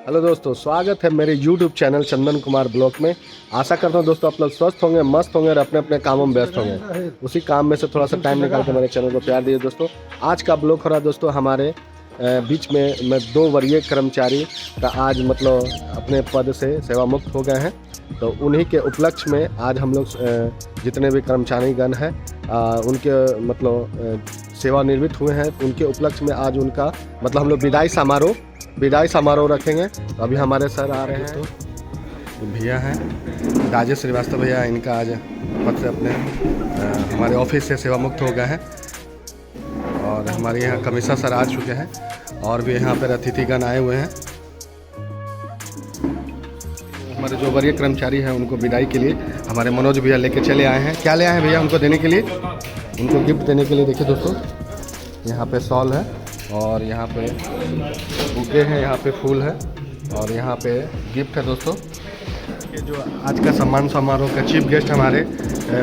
Hello दोस्तों, स्वागत है मेरे YouTube channel Chandan Kumar blog में। आशा करता हूँ दोस्तों आप लोग स्वस्थ होंगे, मस्त होंगे और अपने अपने कामों में व्यस्त होंगे। उसी काम में से थोड़ा सा टाइम निकाल के मेरे चैनल को प्यार दिए दोस्तों। आज का ब्लॉग हो रहा है दोस्तों हमारे बीच में मैं 2 वरीय कर्मचारी का आज मतलब अपने पद से सेवा मुक्त हो गए हैं। तो उन्हीं के उपलक्ष्य में आज हम लोग जितने भी कर्मचारीगण हैं उनके मतलब सेवानिवृत्त हुए हैं, उनके उपलक्ष्य में आज उनका मतलब हम लोग विदाई समारोह रखेंगे। तो अभी हमारे सर आ रहे हैं, तो भैया हैं राजेश श्रीवास्तव भैया, इनका आज पद से अपने हमारे ऑफिस से सेवा मुक्त हो गए हैं। और हमारे यहाँ कमिश्नर सर आ चुके हैं और भी यहाँ पर अतिथिगण आए हुए हैं। हमारे जो वरीय कर्मचारी हैं उनको विदाई के लिए हमारे मनोज भैया लेके चले आए हैं। क्या ले आए हैं भैया उनको देने के लिए? उनको गिफ्ट देने के लिए देखिए दोस्तों, यहाँ पे शॉल है और यहाँ पे बुके हैं, यहाँ पे फूल है और यहाँ पे गिफ्ट है दोस्तों। ये जो आज का सम्मान समारोह का चीफ गेस्ट हमारे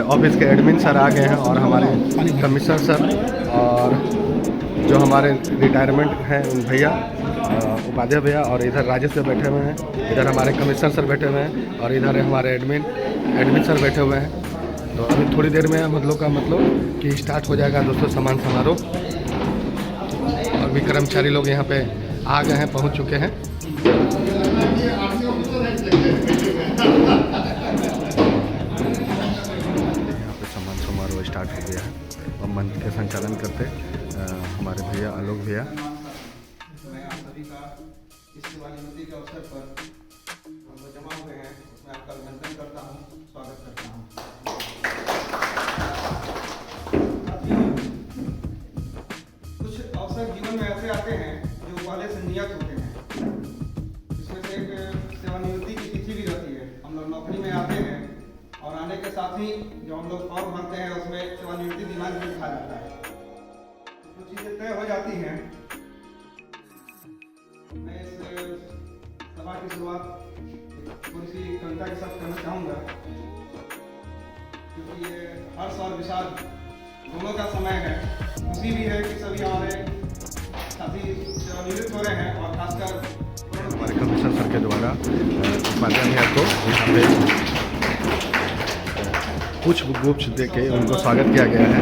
ऑफिस के एडमिन सर आ गए हैं और हमारे कमिश्नर सर और जो हमारे रिटायरमेंट हैं उन भैया उपाध्याय भैया, और इधर राजेश पे बैठे हुए हैं, इधर हमारे कमिश्नर सर बैठे हुए हैं और इधर हमारे एडमिन सर बैठे हुए हैं। तो अभी थोड़ी देर में मतलब का मतलब कि स्टार्ट हो जाएगा दोस्तों सम्मान समारोह। और भी कर्मचारी लोग यहाँ पे आ गए हैं, पहुँच चुके हैं। यहाँ पे सम्मान समारोह स्टार्ट हो गया है और मंच के संचालन करते हमारे भैया आलोक भैया। मैं आप सभी का इस सेवानिवृत्ति के अवसर पर हम लोग जमा हुए हैं, उसमें आपका अभिनंदन करता हूँ, स्वागत करता हूँ। कुछ अवसर जीवन में ऐसे आते हैं जो पहले से नियत होते हैं। इसमें से एक सेवानिवृत्ति की तिथि भी रहती है। हम लोग नौकरी में आते हैं और आने के साथ ही जो हम लोग फॉर्म भरते हैं उसमें सेवानिवृत्ति दिनांक भी लिखा जाता है। कुछ चीज़ें तय हो जाती हैं। मैं इस सभा की शुरुआत थोड़ी सी कविता के साथ करना चाहूँगा, क्योंकि ये हर्ष और विषाद दोनों का समय है। खुशी भी है कि सभी हमारे साथी सेवानिवृत्त हो रहे हैं और खासकर हमारे कमिश्नर सर के द्वारा उपाध्याय भैया को यहाँ पे कुछ गुप्त दे के उनको स्वागत किया गया है।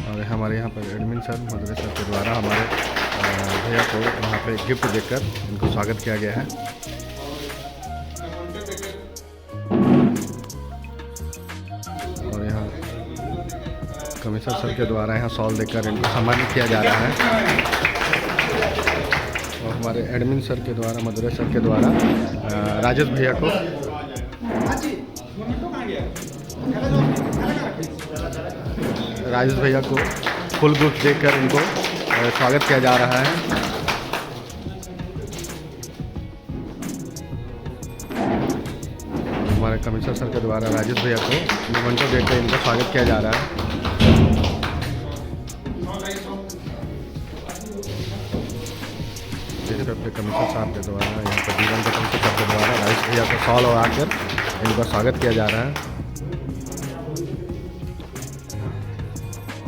और हमारे यहाँ पर एडमिन सर मदर सर के द्वारा हमारे भैया को वहाँ पे गिफ्ट देकर उनको स्वागत किया गया है। और यहाँ कमिश्नर सर के द्वारा यहाँ शॉल देकर इनको सम्मानित किया जा रहा है। और हमारे एडमिन सर के द्वारा मदुरै सर के द्वारा राजेश भैया को फुल गिफ्ट देकर इनको स्वागत किया जा रहा है। हमारे कमिश्नर सर के द्वारा राजेश भैया को मोमेंटो देकर इनका स्वागत किया जा रहा है। अपने कमिश्नर साहब के द्वारा यहाँ पर जीवन के कमिश्नर साहब के द्वारा राजेश भैया को शॉल और आकर इनका स्वागत किया जा रहा है।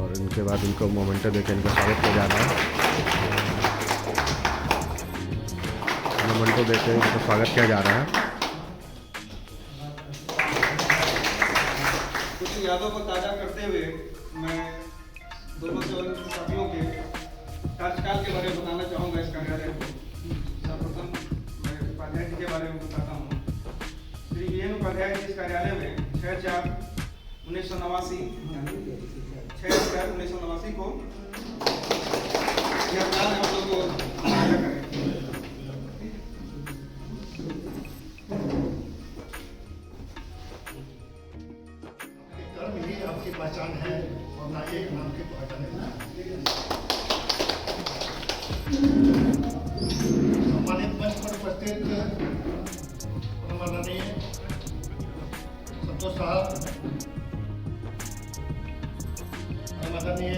और इनके बाद इनको मोमेंटो देकर इनका स्वागत किया जा रहा है। मोमेंटो देकर इनका स्वागत किया जा रहा है। कुछ यादों को ताज़ा करते हुए मैं दोनों साथियों के कार्यकाल के बारे में बताना चाहूँगा। इस कार्यालय को सर्वप्रथम मैं उपाध्याय जी के बारे में बताता हूँ। श्री वीएन उपाध्याय जी इस कार्यालय में 6/4/1989 को यह प्लान हम लोग को साझा करें। कर्म ही आपकी पहचान है और ना एक नाम की पहचान है। सम्मानित मंच पर उपस्थित माननीय संतोष साहब, माननीय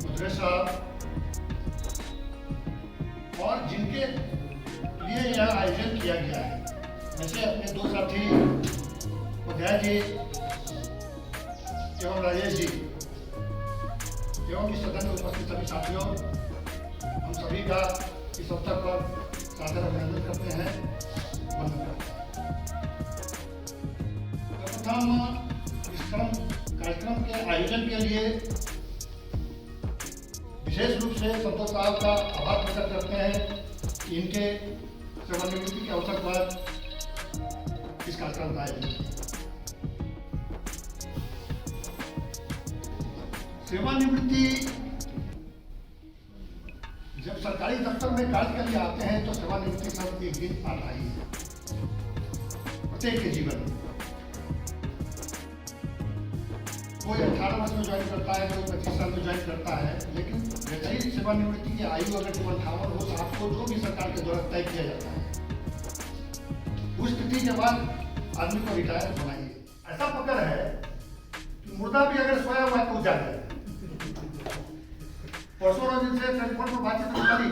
मदुरै साहब और जिनके लिए यह आयोजन किया गया है, ऐसे अपने दो साथी उपाध्याय जी एवं राजेश जी एवं इस सदन में उपस्थित सभी साथियों, हम सभी का इस अवसर पर सादर अभिनंदन करते हैं, वंदन करते हैं। सर्वप्रथम इस कार्यक्रम के आयोजन के लिए विशेष रूप से संतोष साहब का आभार प्रकट करते हैं कि इनके सेवानिवृत्ति के अवसर पर इस कार्यक्रम का आयोजन किया। सेवानिवृत्ति जब सरकारी दफ्तर में कार्य के लिए आते हैं तो सेवानिवृत्ति शब्द एक दिन आता ही है प्रत्येक के जीवन में। कोई 18 वर्ष में ज्वाइन करता है, कोई 25 साल में ज्वाइन करता है, लेकिन जैसे ही सेवानिवृत्ति की आयु अगर 58 हो तो आपको जो भी सरकार के द्वारा तय किया जाता है उस स्थिति के बाद आदमी को रिटायर होना ही है। ऐसा पकड़ है कि मुर्दा भी अगर सोया हुआ है तो जाग जाए। परसों रोज इनसे टेलीफोन पर बातचीत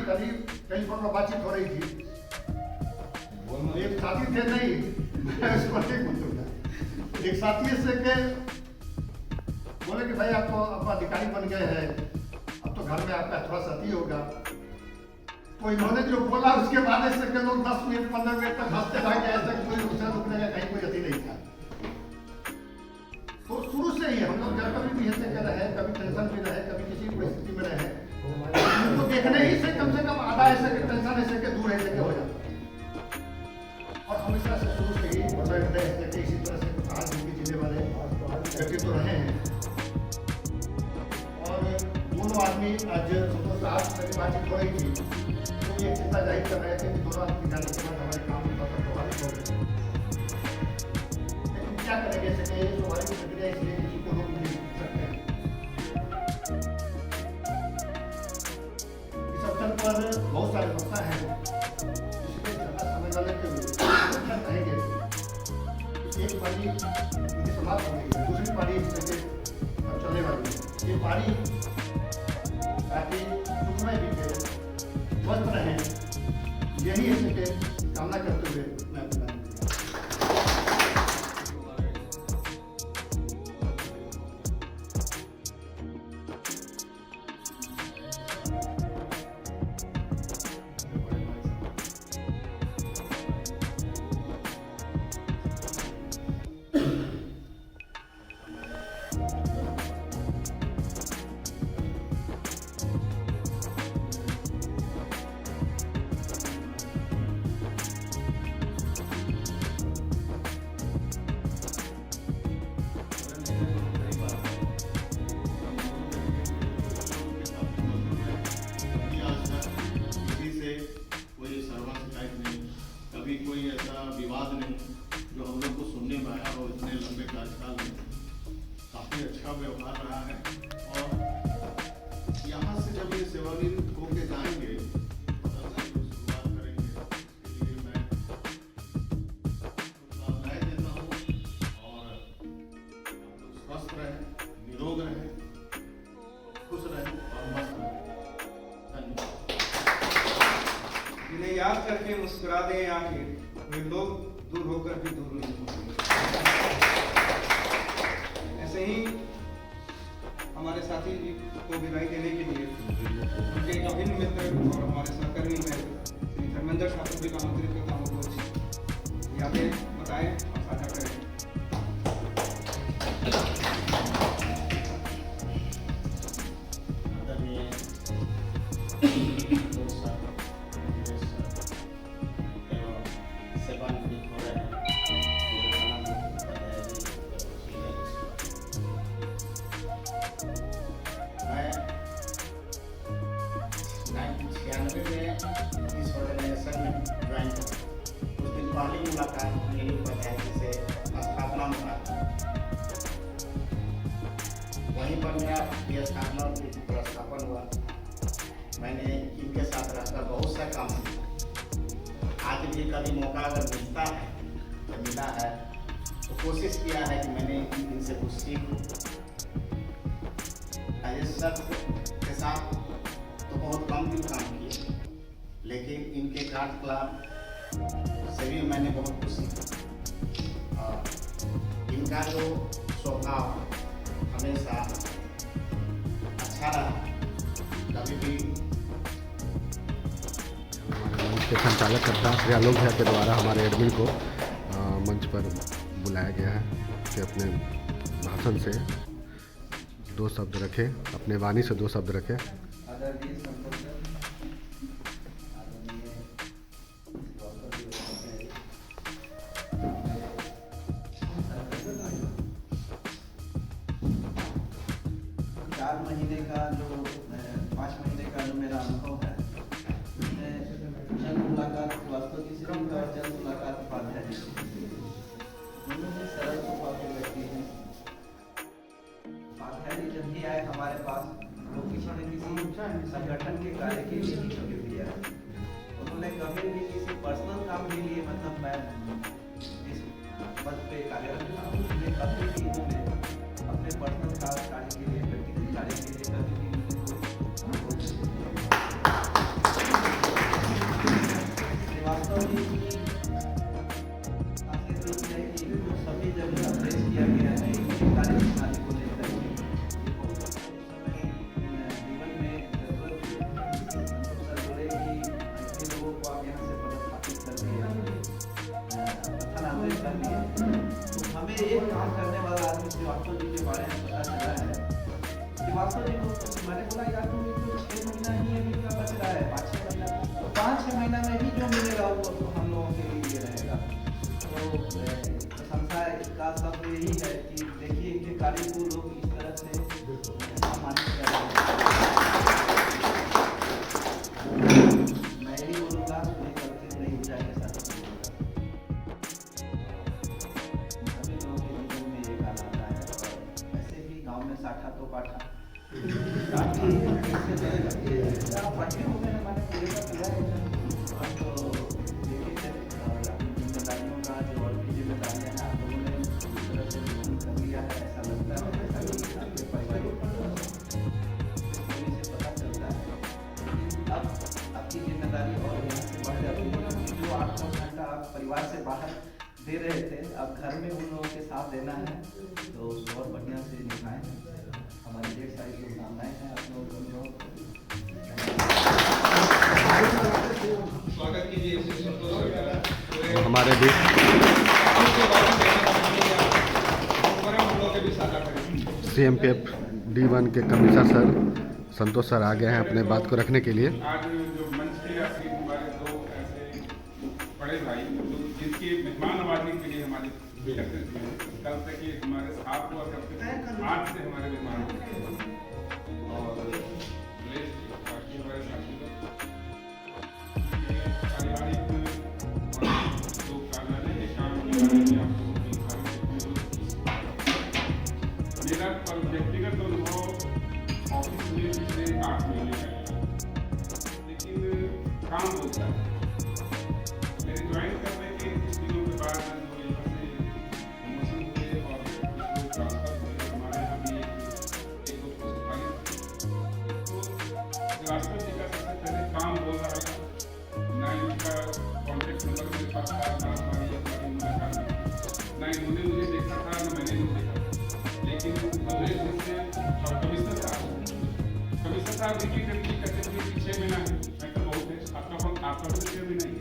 कभी टेलीफोन पर बातचीत हो रही थी, एक साथी थे, नहीं मैं उसको नहीं बोलूंगा, एक साथी से के बोले कि भाई आप तो अब अधिकारी बन गए हैं, अब तो घर में आपका थोड़ा सती होगा। तो इन्होंने जो बोला उसके बाद ऐसे के लोग 10 मिनट 15 मिनट तक हंसते भागे, ऐसा कोई दूसरा रुकने का कहीं कोई गति नहीं था। तो शुरू से ही हम लोग जब कभी भी ऐसे कर रहे हैं, कभी टेंशन में रहे, कभी किसी परिस्थिति में रहे, उनको देखने ही से कम आधा ऐसे के टेंशन ऐसे के दूर ऐसे के हो जाता है। और हमेशा से शुरू से ही बैठते हैं इसी तरह से आज भी जिले वाले व्यक्ति तो रहे हैं। और दोनों आदमी आज संतोष साहब से बातचीत हो रही थी तो ये चिंता जाहिर कर रहे थे कि दोनों आदमी जाने के बाद हमारे काम में बहुत प्रभावित हो गए। लेकिन क्या करेंगे सके स्वाभाविक प्रक्रिया, इसलिए किसी को रोक नहीं सकते। इस अवसर पर बहुत सारे वक्ता हैं जिसके ज्यादा समय वाले के रहेंगे। एक पारी इनकी समाप्त हो गई है, दूसरी पारी इससे चलने वाली है। ये पारी ताकि सुखमय बीते, स्वस्थ रहें, यही इसके कामना करते हुए मैं अपना कोई ऐसा विवाद नहीं जो हम लोग को सुनने में आया और इतने लंबे कार्यकाल में काफ़ी अच्छा व्यवहार रहा है। और यहाँ से जब ये सेवानिवृत्त होके जाएंगे शुरुआत करेंगे, इसके लिए मैं शुभकामनाएं देता हूँ। और आप लोग स्वस्थ रहें, निरोग रहें, खुश रहें और मस्त रहें। धन्यवाद। जिन्हें याद करके मुस्कुरा दें आखिर, वे लोग दूर होकर भी दूर नहीं होंगे। ऐसे ही हमारे साथी जी को विदाई देने के लिए उनके एक अभिन्न मित्र और हमारे सहकर्मी में श्री धर्मेंद्र शास्त्री का आमंत्रित करता हूँ, कुछ यादें बताएं और साझा करें। पहली मुलाकात मेरी पंचायत से स्थापना मुलाकात, वहीं पर मेरा ये स्थापना प्रस्थापन हुआ। मैंने इनके साथ रहकर बहुत सा काम किया। आज भी कभी मौका अगर मिलता है तो मिला है तो कोशिश किया है कि मैंने इनसे कुछ सीखूं। इस शख्स के साथ तो बहुत कम दिन काम किए, लेकिन इनके कार्यकलाप से भी मैंने बहुत कुछ सीखा। और इनका जो स्वभाव हमेशा अच्छा रहा। कभी भी हमारे मंच के संचालक करता श्री आलोक भैया के द्वारा हमारे एडमिन को मंच पर बुलाया गया है कि अपने भाषण से 2 शब्द रखें, अपने वाणी से 2 शब्द रखें। चार महीने का जो 5 महीने का जो मेरा अनुभव है उसमें जन मुलाकात वास्तव की सिर्फ और जन मुलाकात उपाध्याय जी दोनों ही सरल स्वभाव के व्यक्ति हैं। उपाध्याय जी जब भी आए हमारे पास तो किसी न किसी संगठन के कार्य के लिए ही कभी भी आए। उन्होंने कभी भी किसी पर्सनल काम के लिए मतलब मैं इस पद पे कार्यरत था उसमें कभी भी उन्होंने अपने पर्सनल कार्य के लिए व्यक्तिगत कार्य के लिए कभी भी वास्तव में है कि सभी जगह अभ्यास किया गया है कार्य प्रणाली को लेकर जीवन में जरूरत सर बोले कि ऐसे लोगों को आप यहाँ से पदस्थापित कर दिए स्थानांतरित कर दिए तो हमें एक काम करने वाला आदमी श्रीवास्तव जी के बारे में पता चला है। श्रीवास्तव जी को मैंने बोला यार तुम 6 महीना ही अभी का बच रहा है 5-6 महीना तो 5-6 महीना में ही जो मिलेगा वो तो हम लोगों के लिए रहेगा। तो प्रशंसा का शब्द यही है कि देखिए इनके कार्य को लोग इस तरह से सम्मानित कर रहे हैं। मैं यही बोलूँगा नहीं करते नहीं ऊर्जा के साथ सभी लोगों के जीवन में ये गाना आता है और ऐसे भी गांव में साठा तो पाठा काफी पढ़े हो गए हमारे पूरे का पूरा है तो देखिए जिम्मेदारियों का जो और भी जिम्मेदारियाँ हैं आप लोगों ने इस तरह से ग्रहण कर लिया है ऐसा लगता है ऐसा आपके परिवार से पता चलता है लेकिन अब आपकी जिम्मेदारी और यहाँ से बढ़ जाती है जो 8-9 घंटा आप परिवार से बाहर दे रहे थे अब घर में उन लोगों के साथ देना है तो उसको और बढ़िया से निभाएं। हमारी ढेर सारी शुभकामनाएं हैं आप लोगों को। स्वागत कीजिए श्री संतोष सर। हमारे भी हम लोग के भी साझा करेंगे। CMPF D1 के कमिश्नर सर संतोष सर आ गए हैं अपने बात को रखने के लिए। आज जो मंच के आखिरी हमारे 2 ऐसे बड़े भाई जो जिनकी मेहमान नवाजी के लिए हमारी कल तक ये हमारे साथ हुआ करते थे आज से हमारे मेहमान और बाकी हमारे साथी पारिवारिक जो कार्यालय के काम के बारे में आपको मेरा व्यक्तिगत अनुभव ऑफिस में पिछले 8 महीने का है लेकिन काम होता है। मेरे ज्वाइन करने के कुछ दिनों के बाद जो यहाँ से प्रमोशन हुए और कुछ लोग ट्रांसफर हुए हमारे यहाँ भी एक 2 पोस्ट खाली तो श्रीवास्तव जी का सबसे पहले काम बोल रहा था ना इनका कॉन्टेक्ट नंबर मेरे पास था ना हमारी मुलाकात ना इन्होंने मुझे देखा था ना मैंने इन्हें देखा लेकिन नरेश से और कमिश्नर साहब देखिए करके कहते थे कि 6 महीना है मैं तो बहुत है आपका 6 महीना ही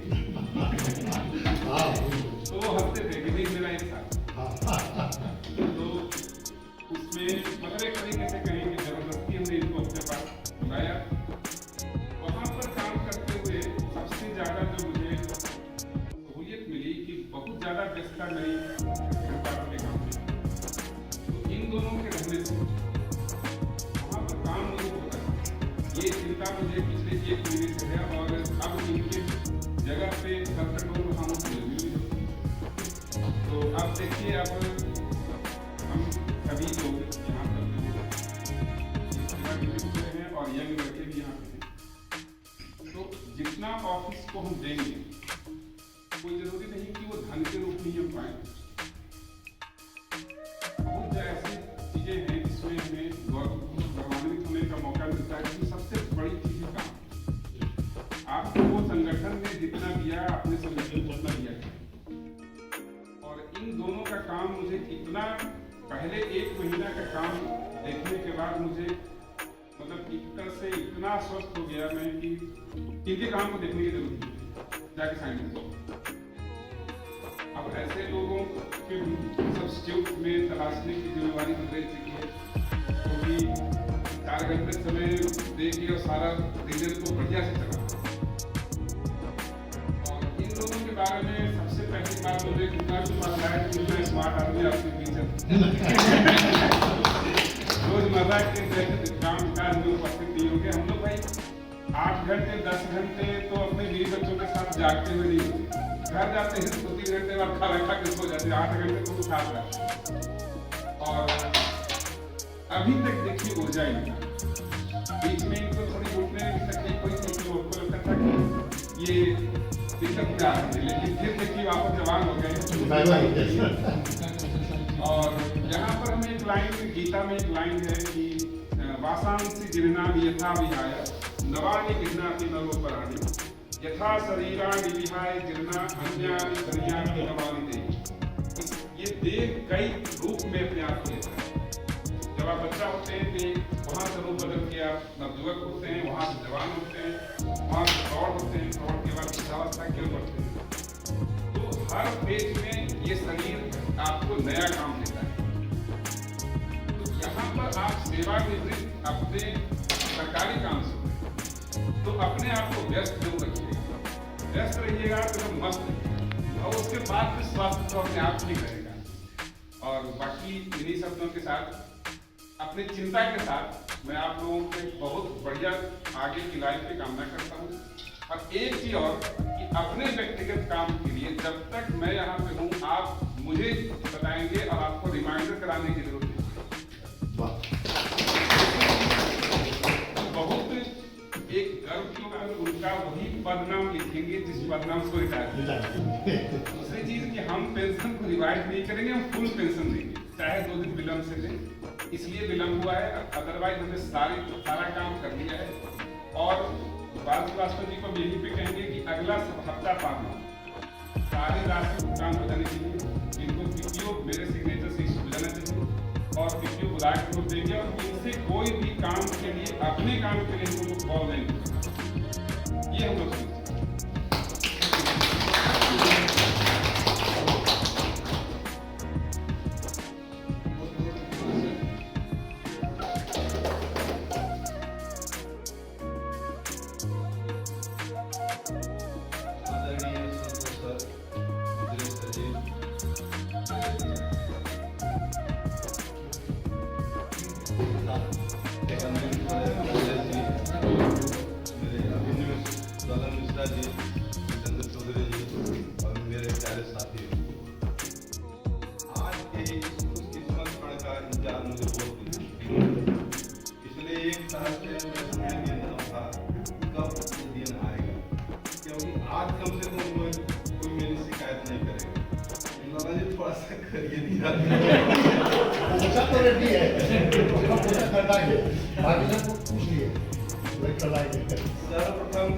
तो वो हंसते थे कि नहीं मेरा 1 साल तो उसमें मतलब एक तरीके से कहें कि जबरदस्ती हमने इनको अपने पास बुलाया। वहाँ पर काम करते हुए सबसे ज़्यादा जो मुझे सहूलियत मिली कि बहुत ज़्यादा व्यस्तता मेरी के काम में तो इन दोनों के रहने से वहाँ पर काम नहीं होता ये चिंता मुझे पिछले 1 महीने से है और अब इनके जगह पे संकटों हम तो अब देखिए अब हम सभी लोग यहाँ पर हैं और यंग लड़के भी यहाँ पे हैं तो जितना ऑफिस को हम देंगे कोई जरूरी नहीं कि वो धन के रूप में ही हम पाएं। बहुत ऐसी चीजें हैं जिसमें हमें गौरवान्वित होने का मौका मिलता है कि सबसे बड़ी चीज है काम। आपको वो संगठन ने जितना दिया अपने संगठन को उतना दिया और इन दोनों का काम मुझे इतना पहले 1 महीना का काम देखने के बाद मुझे मतलब एक तरह से इतना स्वस्थ हो गया मैं कि इनके काम को देखने की जरूरत नहीं जाके साइन करो। अब ऐसे लोगों के सब्स्टिट्यूट में तलाशने की जिम्मेवारी मुझे चुकी है, क्योंकि 4 घंटे समय देगी और सारा रीजन को बढ़िया से चला। और इन लोगों के बारे में सबसे पहली बात मुझे कितना भी बताया कि मैं स्मार्ट आदमी आपके बीच रोजमर्रा के काम काज में उपस्थित नहीं होंगे। हम लोग भाई 8 घंटे 10 घंटे तो अपने बीवी बच्चों के साथ जागते हुए नहीं होते, घर जाते हैं तो 2-3 घंटे बाद खाना खा के सो जाते हैं, 8 घंटे तो उठा कर। और अभी तक देखिए ऊर्जा इनका, बीच में इनको थोड़ी उठने की तकलीफ हुई थी, तो उनको लगता था कि ये दिक्कत क्या है, लेकिन फिर देखिए वापस जवान हो गए। और यहाँ पर हमें एक लाइन, गीता में एक लाइन है कि वासांसि जीर्णानि यथा विहाय नवानि गृह्णाति नरोपराणि यथा शरीराणि विहाय जीर्णा अन्यानि शरीराणि नवानि देहि। ये देह कई रूप में अपने आप लेता है। जब आप बच्चा होते हैं तो वहाँ से रूप बदल के आप नवयुवक होते हैं, वहाँ से जवान होते हैं, वहाँ से प्रौढ़ होते हैं, प्रौढ़ के बाद वृद्धावस्था की ओर बढ़ते हैं। तो हर फेज में ये शरीर आपको नया काम देता है। तो यहाँ पर आप सेवानिवृत्त अपने सरकारी काम से तो अपने आप को व्यस्त जरूर रखिएगा। व्यस्त रहिएगा तो हम मस्त रहिएगा, और उसके बाद फिर स्वास्थ्य तो अपने आप ठीक रहेगा। और बाकी इन्हीं शब्दों के साथ अपनी चिंता के साथ मैं आप लोगों के बहुत बढ़िया आगे की लाइफ की कामना करता हूँ। और एक चीज और कि अपने व्यक्तिगत काम के लिए जब तक मैं यहाँ पे हूँ आप मुझे बताएंगे और आपको रिमाइंडर कराने की जरूरत नहीं। बहुत एक गर्व की बात, उनका वही पदनाम लिखेंगे जिस पदनाम को रिटायर। दूसरी चीज कि हम पेंशन को रिवाइज नहीं करेंगे, हम फुल पेंशन देंगे, चाहे 2 दिन विलम्ब से दें। इसलिए विलम्ब हुआ है, अदरवाइज हमने सारा काम कर लिया है। और बाल श्रीवास्तव जी को यही पे कहेंगे कि अगला हफ्ता पाना सारी राशि भुगतान हो जाने चाहिए। इनको पीपीओ मेरे सिग्नेचर से इशू हो जाना चाहिए और पीपीओ बुला के वो देंगे। और इनसे कोई भी काम के लिए, अपने काम के लिए इनको कॉल नहीं करेंगे। ये हम लोग समझते हैं। सर्वप्रथम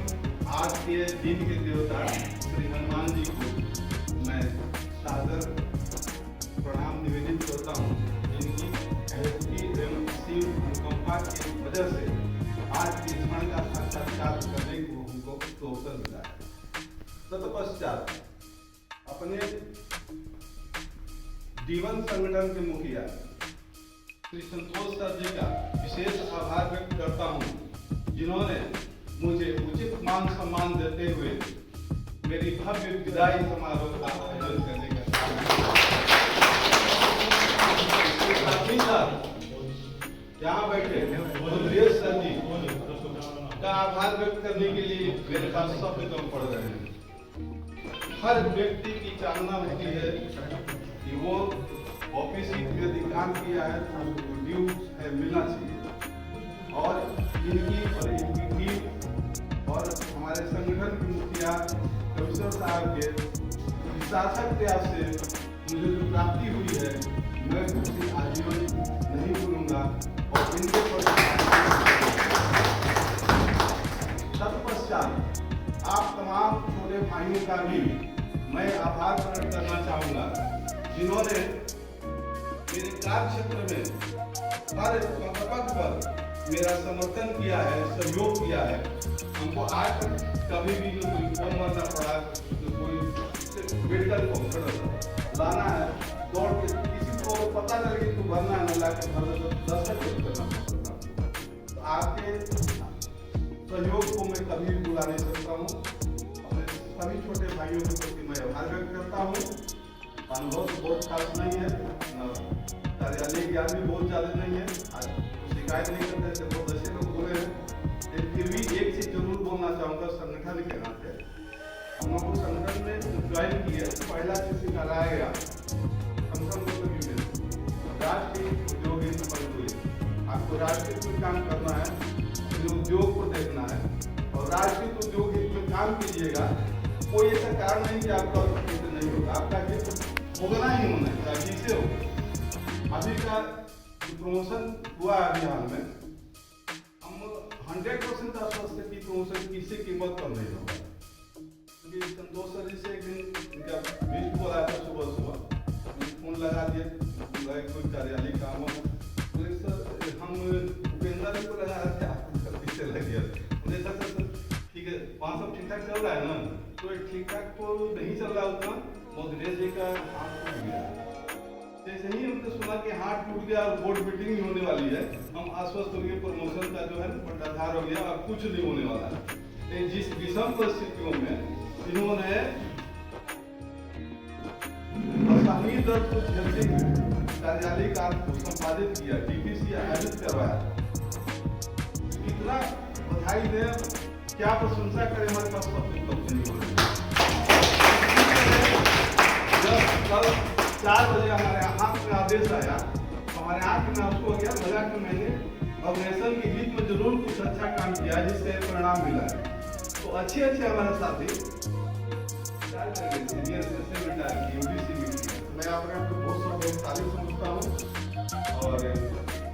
आज के दिन के देवता श्री हनुमान जी को मैं सादर प्रणाम निवेदित करता हूँ, जिनकी भक्ति एवं शिव अनुकंपा की वजह से आज के स्मरण का साक्षात्कार करने को हमको अवसर मिला है। तत्पश्चात अपने जीवन संगठन के मुखिया श्री संतोष सर जी का विशेष आभार व्यक्त करता हूँ, जिन्होंने मुझे उचित मान सम्मान देते हुए मेरी भव्य विदाई समारोह का आयोजन करने का यहाँ बैठे सुरेश सर जी का आभार व्यक्त करने के लिए मेरे पास शब्द कम पड़ रहे हैं। हर व्यक्ति की चाहना होती है कि वो ऑफिस यदि काम किया है तो ड्यू है मिलना चाहिए। और इनकी टीम और हमारे संगठन के मुखिया कमिश्नर साहब के सार्थक प्रयास से मुझे जो प्राप्ति हुई है मैं उसे आजीवन नहीं भूलूंगा। और इनके तत्पश्चात आप तमाम छोटे भाइयों का भी मैं आभार प्रकट करना चाहूँगा, जिन्होंने मेरे कार्य क्षेत्र में हर पद पर मेरा समर्थन किया है, सहयोग किया है। हमको आज तक कभी भी कोई फोन करना पड़ा, कोई मेडिकल ऑफिसर लाना है, दौड़ के किसी को पता चल कि तू भरना है ना, लाके भर दो, 10 करना पड़ता। तो आपके सहयोग को मैं कभी भी भुला नहीं सकता हूँ। अपने सभी छोटे भाइयों के प्रति मैं आभार व्यक्त करता हूँ। अनुभव तो बहुत खास नहीं है, कार्यालय ज्ञान भी बहुत ज़्यादा नहीं है, आज शिकायत नहीं करते थे, बहुत अच्छे लोग बोले हैं। लेकिन फिर भी एक चीज़ जरूर बोलना चाहूँगा संगठन के नाते, हम लोग संगठन में ज्वाइन किए, पहला चीज सिखाया गया संगठन को कभी में राष्ट्रीय उद्योग मजदूरी। आपको राष्ट्रीय में काम करना है, उद्योग को देखना है और राष्ट्रीय उद्योग हित में काम कीजिएगा। कोई ऐसा कारण नहीं कि आपका हित नहीं होगा, आपका हित होना ही होना है, चाहे जिसे हो। अभी का प्रमोशन हुआ है अभी हाल में, हम 100% आश्वस्त है कि प्रमोशन किसी कीमत पर नहीं होगा। क्योंकि संतोष सर जी से एक दिन इनका मिस्ड कॉल आया था सुबह, फोन लगा दिए, कोई कार्यालय काम हो, तो सर हम उपेंद्र को लगा रहे थे, आपको पीछे लग गया। मुझे सर ठीक है, वहाँ सब ठीक ठाक चल रहा है ना? तो ठीक ठाक तो नहीं चल रहा उतना, मोदी जी का हाथ टूट गया। जैसे ही हमने सुना कि हाथ टूट गया और बोर्ड मीटिंग भी होने वाली है, हम आश्वस्त हो गए, प्रमोशन का जो है पट्टाधार हो गया और कुछ नहीं होने वाला है। जिस विषम परिस्थितियों में इन्होंने असहनीय दर्द को झेलते हुए कार्यालय कार्य को संपादित किया, डीपीसी आयोजित करवाया, इतना बधाई दें, क्या प्रशंसा करें, हमारे पास सब उपलब्ध नहीं हो रहे। जब कल 4 बजे हमारे हाथ में आदेश आया तो हमारे आंख में आंसू हो गया, लगा कि मैंने ऑर्गेनाइजेशन के हित में जरूर कुछ अच्छा काम किया जिससे परिणाम मिला है। तो अच्छे हमारे साथी सीनियर से रिटायर किए, यूडीसी में किए। मैं अपने आप को बहुत सौभाग्यशाली समझता हूँ और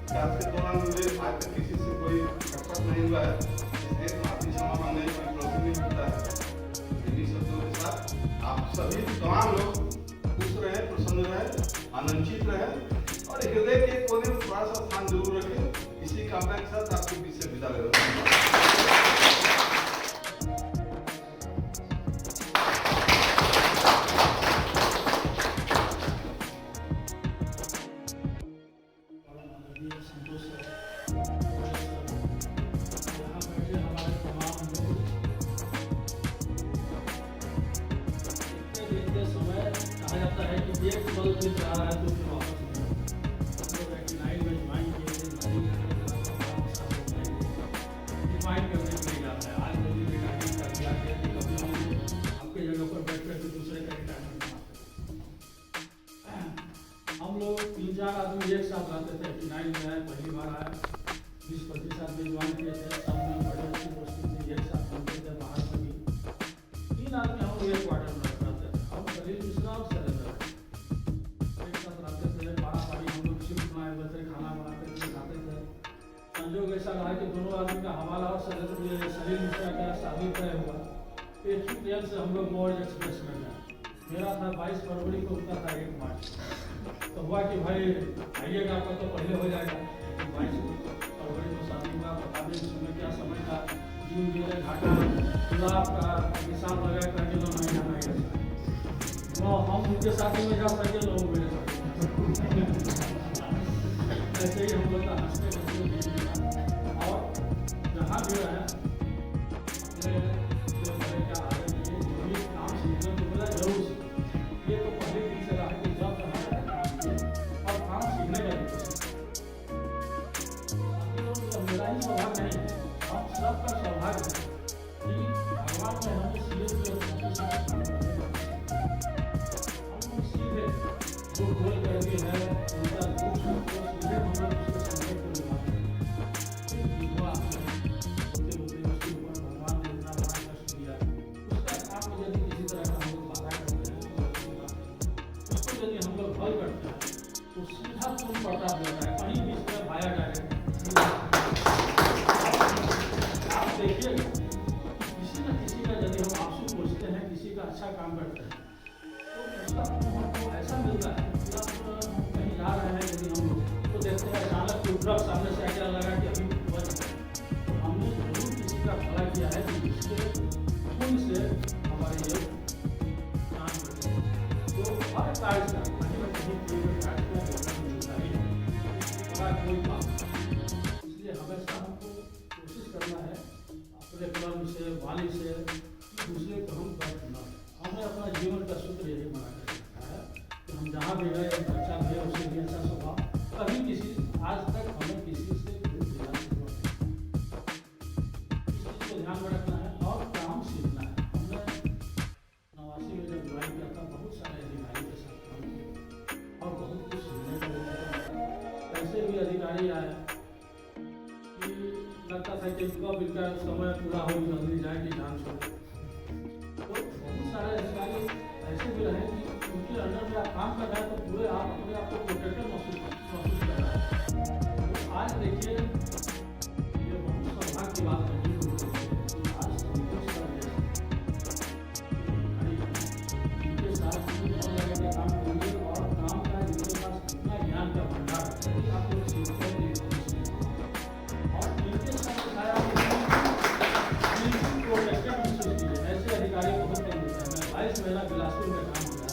क्लास के दौरान मुझे आज तक किसी से कोई खटपट नहीं हुआ है, इसलिए माफी क्षमा मांगने की कोई प्रश्न नहीं होता है। इन्हीं शब्दों के साथ आप सभी तमाम लोग खुश रहे, प्रसन्न रहे, आनंदित रहे और हृदय के कोने में थोड़ा सा स्थान जरूर रखें। इसी कामना के साथ आपके बीच से विदा ले रहा हूँ। एक पल से जा रहा है तो फिर वापस नहीं। 89 में ज्वाइन किए थे, ज्वाइन करने के लिए जाता है। आज मोदी रिटायरमेंट कर दिया है कि कभी हम आपके जगह पर बैठ कर दूसरे का रिटायरमेंट करते। हम लोग 3-4 आदमी एक साथ रहते थे। 89 में आए, पहली बार आए, 20-25 आदमी ज्वाइन किए थे, सब में बड़े अच्छी दोस्ती थी, एक साथ बनते थे। बाहर से भी 3 आदमी हम लोग एक क्वार्टर में रहते थे। हम करीब मिश्रा से रहते थे, एक साथ रहते थे, पारा-पारी हम लोग शिफ्ट बनाए हुए थे, खाना बनाते थे, खाते थे। संजोग ऐसा रहा कि दोनों आदमी का हवाला और सलील मिश्रा का शादी तय हुआ। एक ही ट्रेन से हम लोग मौर्य एक्सप्रेस में गए। मेरा था 22 फरवरी को, उनका था 1 मार्च। तो हुआ कि भाई आइएगा, आपका तो पहले हो जाएगा। 22 फरवरी को शादी हुआ। बता दें उस समय क्या समय था, जून जुलाई घाटा चुनाव का हिसाब लगा करके लोग नहीं जाना है। तो हम उनके साथी में जा सके, लोग मेरे साथ ऐसे ही हम लोग का हंसते हंसते और जहाँ भी रहे अपने जो बड़े क्या आगे जो भी काम सीखने को मिला जरूर सीखें। ये तो पहले दिन से रहा कि जब हमारा काम किए और काम सीखने का भी कोशिश मेरा ही सौभाग्य नहीं है, हम सबका सौभाग्य है कि भगवान ने हमें सीधे जो बोल करके है उनका दुख सीधे हम लोग उसके संकट को निभाते हैं। होते होते उसके ऊपर भगवान ने इतना बड़ा कष्ट दिया, उसका काम को यदि किसी तरह का हम लोग बाधा करते हैं तो उसको यदि हम लोग हल करते हैं तो सीधा खून पड़ता देता है, कहीं भी इसमें भाया जाएगा। आप देखिएगा किसी न किसी का यदि हम आंसू पूछते हैं, किसी का अच्छा काम करते हैं तो उसका ऐसा मिलता है कि आप कहीं जा रहे हैं ट्रक सामने से आके लगा कि अभी बच गए, तो हमने जरूर किसी का भला किया है कि जिससे खून से हमारी ये जान बचे। तो हर कार्य का कहीं न कहीं कोई भी कार्य को योगदान मिलता ही है, बड़ा कोई काम नहीं। इसलिए हमेशा हमको कोशिश करना है अपने कर्म से, वाणी से दूसरे को हम कर्म न करें। हमने अपना जीवन का सूत्र यही बना कर रखा है कि हम जहाँ भी गए, एक बच्चा भी है उसे भी ऐसा स्वभाव, कभी किसी आज तक हमें किसी से कोई गिला शिकवा नहीं। इस चीज़ को ध्यान में रखना है और काम सीखना है। हमने 89 में जब ज्वाइन किया था, बहुत सारे अधिकारी के साथ काम किया और बहुत कुछ सीखने को मिला। ऐसे भी अधिकारी आए कि लगता था कि कब इनका समय पूरा हो, जल्दी जाएगी जान छोड़। तो बहुत सारे अधिकारी ऐसे भी रहे कि उनके अंडर में आप काम कर रहे हैं तो पूरे आप अपने आप को प्रोटेक्टर महसूस कर रहे हैं। तो आज देखिए ये बहुत सौभाग्य की बात है कि आज संतोष कर रहे हैं इनके साथ और लगे के काम करिए और काम का इनके पास इतना ज्ञान का भंडार है कि आप लोग सीखते हैं और इनके साथ दिखाया प्रोटेक्टेड महसूस कीजिए। ऐसे अधिकारी बहुत कम मिलते हैं। मैं 22 महीना बिलासपुर में काम किया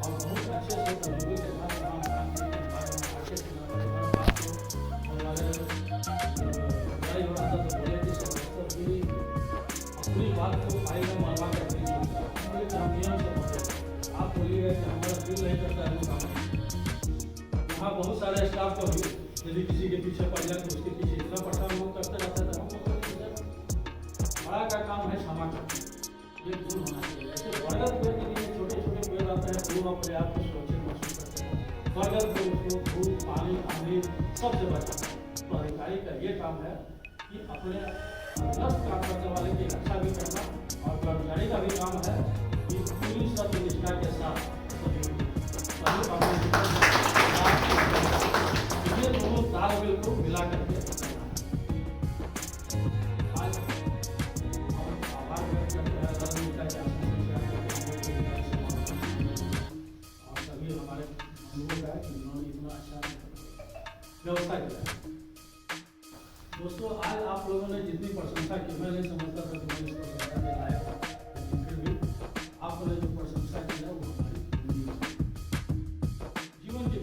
और बहुत अच्छे से तजुर्बे के साथ काम करने के बाद आगे से और हमारे लड़ाई हो रहा था तो बोले कि समझते कि अपनी बात को आएगा मरवा कर नहीं चलता। बोले कि हम नियम से बोलते आप बोलिएगा कि हमारा दिल नहीं करता है वो काम। यहाँ बहुत सारे स्टाफ को भी यदि किसी के पीछे पड़ जाए तो उसके पीछे इतना परेशान लोग करते रहते थे। हम लोग बड़ा का काम है क्षमा करना, ये गुण होना चाहिए। ऐसे बरगद पेड़ के लिए छोटे छोटे पेड़ आते हैं, वो अपने आप को सुरक्षित महसूस करते हैं। बरगद को उसको धूप, पानी, आंधी सबसे बचाना। तो अधिकारी का ये काम है कि अपने अधीनस्थ काम करने वाले की रक्षा भी करना और कर्मचारी का भी काम है कि पूरी सत्यनिष्ठा के साथ ये दोनों तालमेल को मिला करके करना है। आज हम आभार व्यक्त करते हैं रणनीति के और सभी हमारे बंधुओं का कि उन्होंने इतना अच्छा व्यवस्था किया। दोस्तों आज आप लोगों ने जितनी प्रशंसा की, मैं नहीं समझता था कि मैं इस प्रशंसा के लायक हूँ, लेकिन फिर भी आपने जो प्रशंसा की है वो हमारी पूंजी है, जीवन की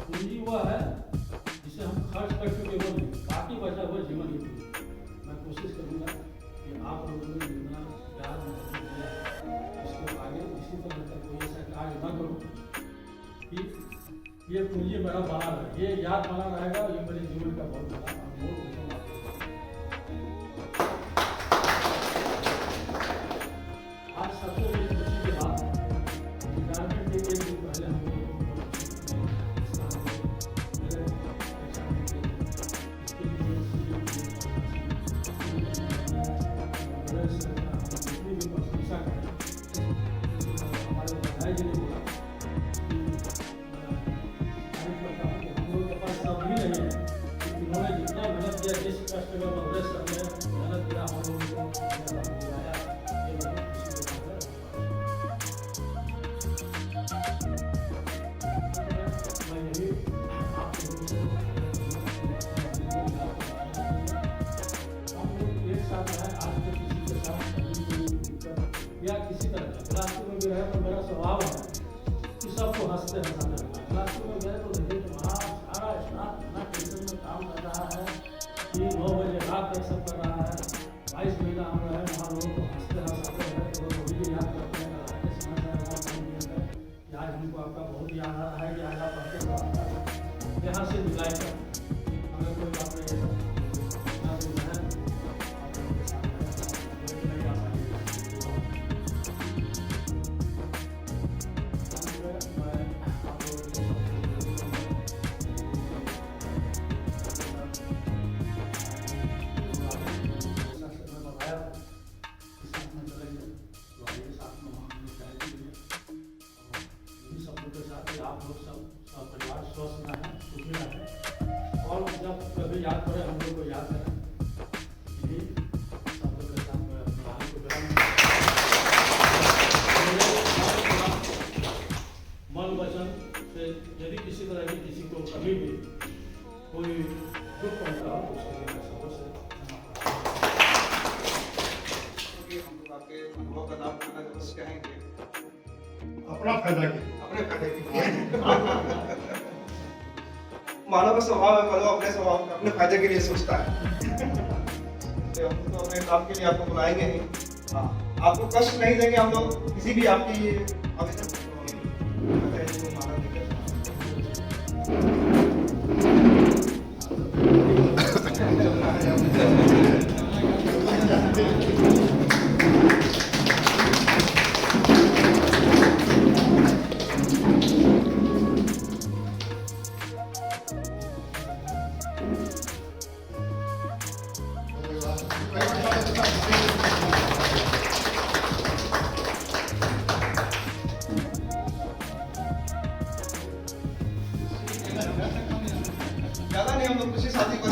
पूंजी वह है जिसे हम खर्च कर चुके वो नहीं, बाकी बचा हुआ जीवन की पूंजी। मैं कोशिश करूँगा कि आप लोगों ने जितना प्यार महसूस किया है इसको आगे इसी तरह का कोई ऐसा कार्य न करूँ कि ये पूंजी मेरा बना रहे, ये याद बना रहेगा। ये मेरे जीवन का बहुत बड़ा अनमोल आज सबसे बड़ी खुशी की बात, रिटायरमेंट के एक दिन पहले हम लोग जितनी भी प्रशंसा करें हमारे बधाई जी ने बोला तारीफ करता हूँ कि हम लोग के पास सब भी नहीं है। उन्होंने जितना मेहनत किया, जिस कष्ट में मधुरेश सर ने मेहनत किया, हम लोगों को दिलाया, ये बहुत खुशी की बात है। मैं यही आप लोगों से हम लोग एक साथ रहे, आज तक किसी के साथ कभी कोई दिक्कत या किसी तरह का बिलासपुर में भी रहे तो मेरा स्वभाव है कि सबको हंसते हंसाते रहना। बिलासपुर में गए तो देखिए कि वहाँ सारा स्टाफ इतना टेंशन में काम कर रहा है कि 9 बजे रात तक सब कर रहा है। 22 महीना हम रहे वहाँ, लोगों को हंसते हंसाते रहे तो लोग अभी भी याद करते हैं। राकेश सिन्हा साहब वहाँ काम किए थे कि आज हमको आपका बहुत याद आ रहा है कि आज आप पढ़ते हो यहाँ से विदाई कर अगर कोई बात नहीं है यहाँ से जो है आप लोगों के साथ नहीं आ पाएंगे। मैं आप लोगों को आप लोग सब परिवार स्वस्थ रहें, सुखी रहें और जब कभी याद करें हम लोग को याद करें। यही सब लोग के साथ मैं अपनी वाणी को विराम मन वचन से यदि किसी तरह की किसी को कभी भी कोई करो तो उसके लिए मैं सबों से हम लोग आपके अनुभव का लाभ उठाना जरूर चाहेंगे। अपना फायदा के अपने फायदे के लिए मानव का स्वभाव है, मानव अपने स्वभाव अपने फायदे के लिए सोचता है। तो हम तो अपने काम के लिए आपको बुलाएंगे ही। हाँ, आपको कष्ट नहीं देंगे हम लोग किसी भी आपकी आवेदन को मानव नहीं करता। ज्यादा नहीं, हम लोग खुशी शादी को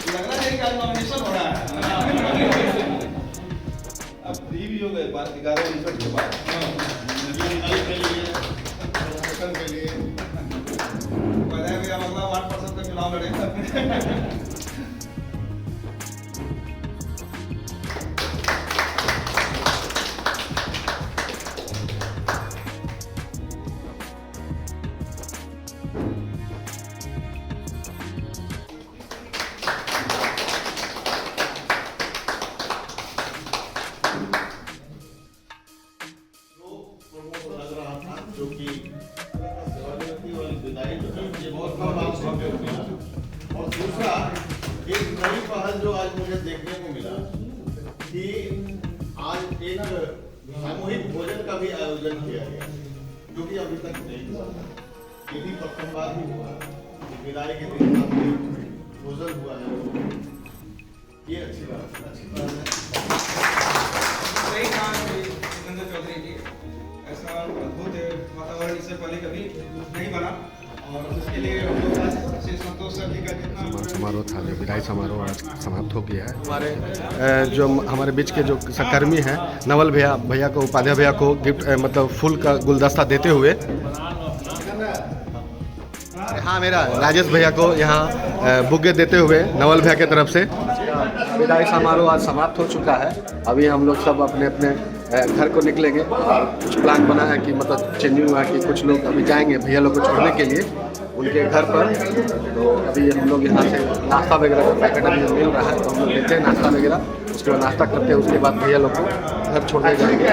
लगना चाहिए कि आज नॉमिनेशन हो रहा है। अब फ्री भी हो गए 11:59 के बाद के लिए बधाई भैया, मतलब 8% का चुनाव लड़ेगा। प्रमोशन लग रहा था, जो कि सेवानिवृत्ति वाली विदाई जो है, ये बहुत बड़ा भव्य हो गया। और दूसरा एक नई पहल जो आज मुझे देखने को मिला कि आज एक सामूहिक भोजन का भी आयोजन किया गया, जो कि अभी तक नहीं हुआ। ये भी प्रथम बार ही हुआ। विदाई के दिन सामूहिक भोजन हुआ है, ये अच्छी बात है। सही कहा जितेंद्र चौधरी जी, ऐसा अद्भुत वातावरण इससे पहले कभी नहीं बना और उसके लिए हम लोग आज श्री संतोष सर जी का जितना समारोह था, जो विदाई समारोह आज समाप्त हो गया है। हमारे जो हमारे बीच के जो सहकर्मी हैं नवल भैया को, उपाध्याय भैया को गिफ्ट मतलब फूल का गुलदस्ता देते हुए, हाँ मेरा राजेश भैया को यहाँ बुके देते हुए नवल भैया की तरफ से विदाई समारोह आज समाप्त हो चुका है। अभी हम लोग सब अपने अपने घर को निकलेंगे और कुछ प्लान बना है कि मतलब चेंजिंग हुआ कि कुछ लोग अभी जाएंगे भैया लोग को छोड़ने के लिए उनके घर पर। तो अभी हम लोग यहाँ से नाश्ता वगैरह का पैकेट अभी मिल रहा है, तो हम लोग लेते हैं नाश्ता वगैरह, उसके बाद नाश्ता करते हैं, उसके बाद भैया लोग को घर छोड़ने जाएंगे।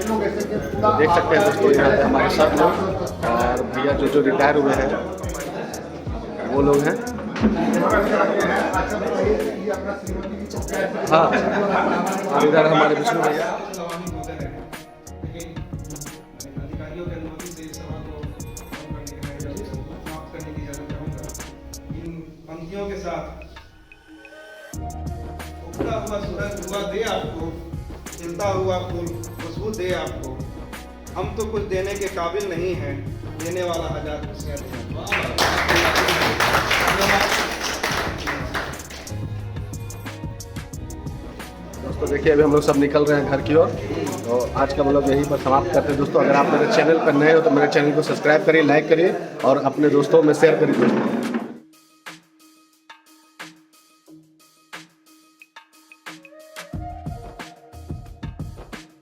तो देख सकते हैं दोस्तों यहाँ पे हमारे सब लोग और भैया जो रिटायर हुए हैं वो लोग हैं। हाँ, और इधर हमारे विष्णु भैया। लाभान्वित होते रहे, लेकिन अधिकारियों की अनुमति से इस सभा को समाप्त करने की इजाजत चाहूँगा। इन पंक्तियों के साथ उगता हुआ सूरज हुआ दे आपको, खिलता हुआ फूल खुशबू दे आपको, हम तो कुछ देने के काबिल नहीं हैं, देने वाला हजार खुशियाँ दे। दोस्तों देखिए अभी हम लोग सब निकल रहे हैं घर की ओर। तो आज का ब्लॉग यहीं पर समाप्त करते हैं दोस्तों। अगर आप मेरे चैनल पर नए हो तो मेरे चैनल को सब्सक्राइब करिए, लाइक करिए और अपने दोस्तों में शेयर करिए दोस्तों।